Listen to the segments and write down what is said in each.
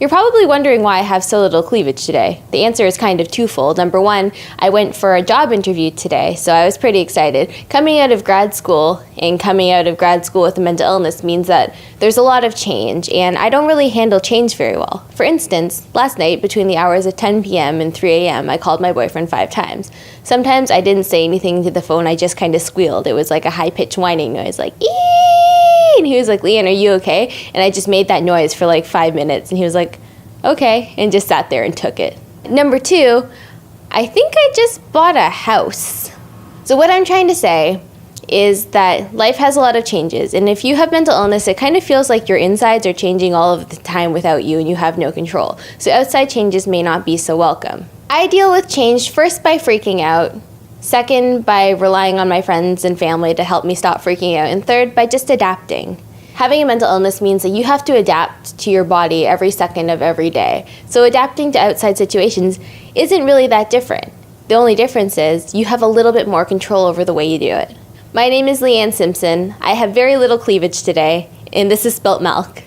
You're probably wondering why I have so little cleavage today. The answer is kind of twofold. Number one, I went for a job interview today, so I was pretty excited. Coming out of grad school with a mental illness means that there's a lot of change, and I don't really handle change very well. For instance, last night, between the hours of 10 p.m. and 3 a.m., I called my boyfriend 5 times. Sometimes I didn't say anything to the phone, I just kind of squealed. It was like a high-pitched whining noise, like, ee! And he was like, Leanne, are you okay? And I just made that noise for like 5 minutes, and he was like, okay, and just sat there and took it. Number two, I think I just bought a house. So what I'm trying to say is that life has a lot of changes, and if you have mental illness, it kind of feels like your insides are changing all of the time without you, and you have no control. So outside changes may not be so welcome. I deal with change first by freaking out, second by relying on my friends and family to help me stop freaking out, and third by just adapting. Having a mental illness means that you have to adapt to your body every second of every day. So adapting to outside situations isn't really that different. The only difference is you have a little bit more control over the way you do it. My name is Leanne Simpson. I have very little cleavage today, and this is Spilt Milk.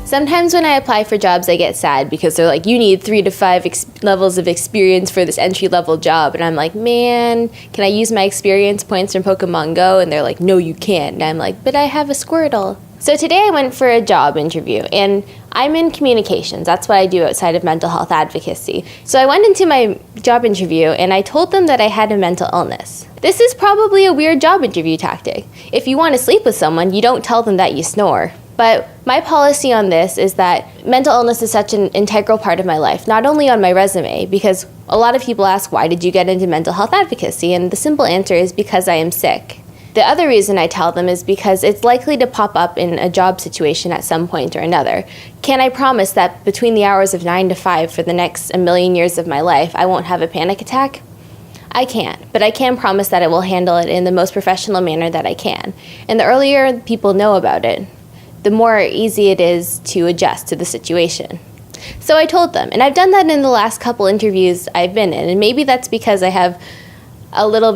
Sometimes when I apply for jobs, I get sad because they're like, you need 3 to 5 levels of experience for this entry-level job. And I'm like, man, can I use my experience points from Pokemon Go? And they're like, no, you can't. And I'm like, but I have a Squirtle. So today I went for a job interview, and I'm in communications. That's what I do outside of mental health advocacy. So I went into my job interview, and I told them that I had a mental illness. This is probably a weird job interview tactic. If you want to sleep with someone, you don't tell them that you snore. But my policy on this is that mental illness is such an integral part of my life, not only on my resume, because a lot of people ask, why did you get into mental health advocacy? And the simple answer is because I am sick. The other reason I tell them is because it's likely to pop up in a job situation at some point or another. Can I promise that between the hours of 9 to 5 for the next 1,000,000 years of my life, I won't have a panic attack? I can't, but I can promise that I will handle it in the most professional manner that I can. And the earlier people know about it, the more easy it is to adjust to the situation. So I told them, and I've done that in the last couple interviews I've been in, and maybe that's because I have I'm a little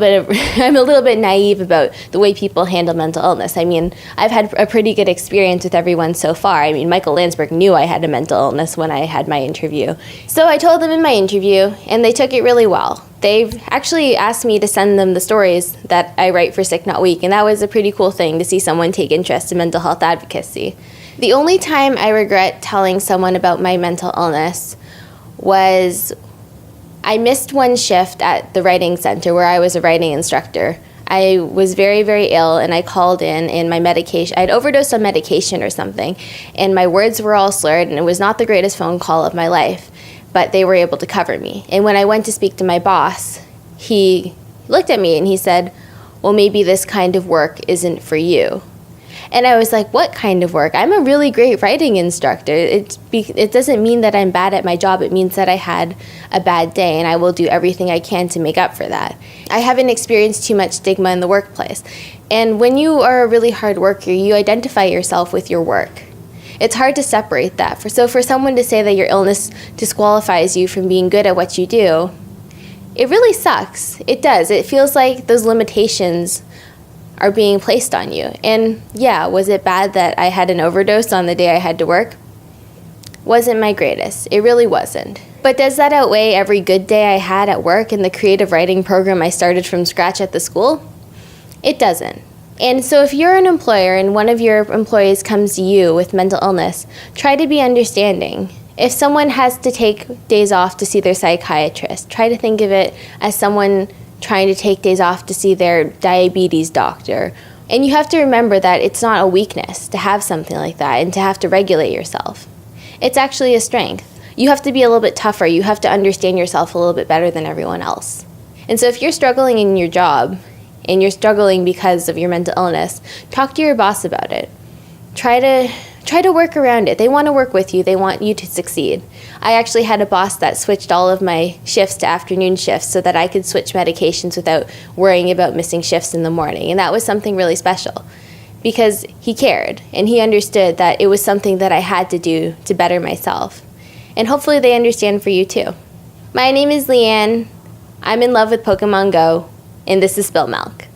bit naive about the way people handle mental illness. I mean, I've had a pretty good experience with everyone so far. I mean, Michael Landsberg knew I had a mental illness when I had my interview. So I told them in my interview, and they took it really well. They've actually asked me to send them the stories that I write for SickNotWeak, and that was a pretty cool thing to see someone take interest in mental health advocacy. The only time I regret telling someone about my mental illness was I missed one shift at the writing center where I was a writing instructor. I was very, very ill, and I called in, and my medication, I had overdosed on medication or something, and my words were all slurred, and it was not the greatest phone call of my life, but they were able to cover me. And when I went to speak to my boss, he looked at me and he said, well, maybe this kind of work isn't for you. And I was like, what kind of work? I'm a really great writing instructor. It doesn't mean that I'm bad at my job. It means that I had a bad day, and I will do everything I can to make up for that. I haven't experienced too much stigma in the workplace. And when you are a really hard worker, you identify yourself with your work. It's hard to separate that. So for someone to say that your illness disqualifies you from being good at what you do, it really sucks. It does. It feels like those limitations are being placed on you. And yeah, was it bad that I had an overdose on the day I had to work? Wasn't my greatest. It really wasn't. But does that outweigh every good day I had at work and the creative writing program I started from scratch at the school? It doesn't. And so if you're an employer and one of your employees comes to you with mental illness, try to be understanding. If someone has to take days off to see their psychiatrist, try to think of it as someone trying to take days off to see their diabetes doctor. And you have to remember that it's not a weakness to have something like that and to have to regulate yourself. It's actually a strength. You have to be a little bit tougher. You have to understand yourself a little bit better than everyone else. And so if you're struggling in your job and you're struggling because of your mental illness, talk to your boss about it. Try to work around it. They want to work with you. They want you to succeed. I actually had a boss that switched all of my shifts to afternoon shifts so that I could switch medications without worrying about missing shifts in the morning. And that was something really special because he cared and he understood that it was something that I had to do to better myself. And hopefully they understand for you too. My name is Leanne. I'm in love with Pokemon Go, and this is Spilt Milk.